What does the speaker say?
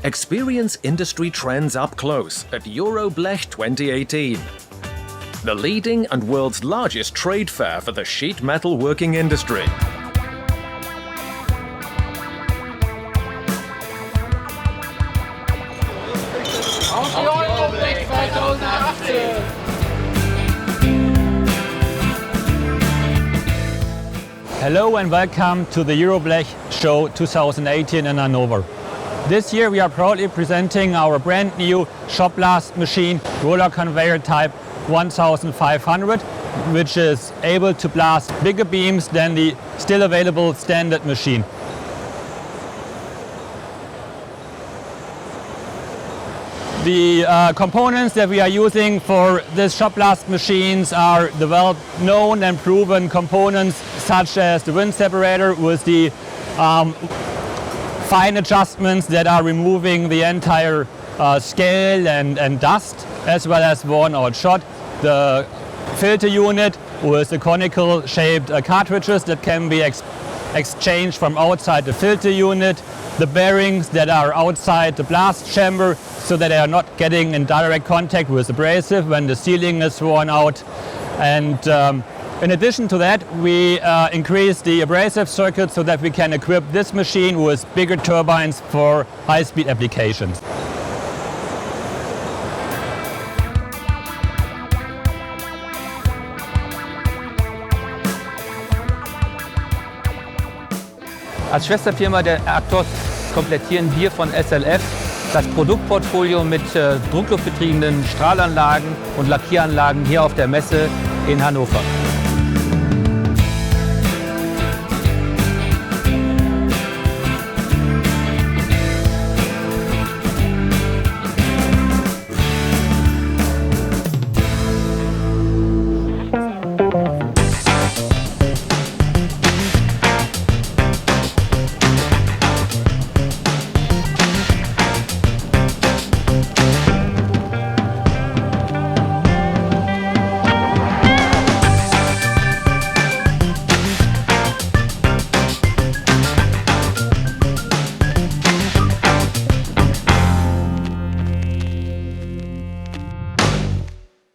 Experience industry trends up close at Euroblech 2018, the leading and world's largest trade fair for the sheet metal working industry. Auf die Euroblech 2018! Hello and welcome to the Euroblech show 2018 in Hanover. This year we are proudly presenting our brand new shop blast machine, roller conveyor type 1500, which is able to blast bigger beams than the still available standard machine. The components that we are using for this shop blast machines are developed, known and proven components such as the wind separator with the fine adjustments that are removing the entire scale and dust, as well as worn out shot. The filter unit with the conical shaped cartridges that can be exchanged from outside the filter unit. The bearings that are outside the blast chamber so that they are not getting in direct contact with abrasive when the sealing is worn out. And in addition to that, we increase the abrasive circuit so that we can equip this machine with bigger turbines for high-speed applications. Als Schwesterfirma der AGTOS komplettieren wir von SLF das Produktportfolio mit druckluftbetriebenen Strahlanlagen und Lackieranlagen hier auf der Messe in Hannover.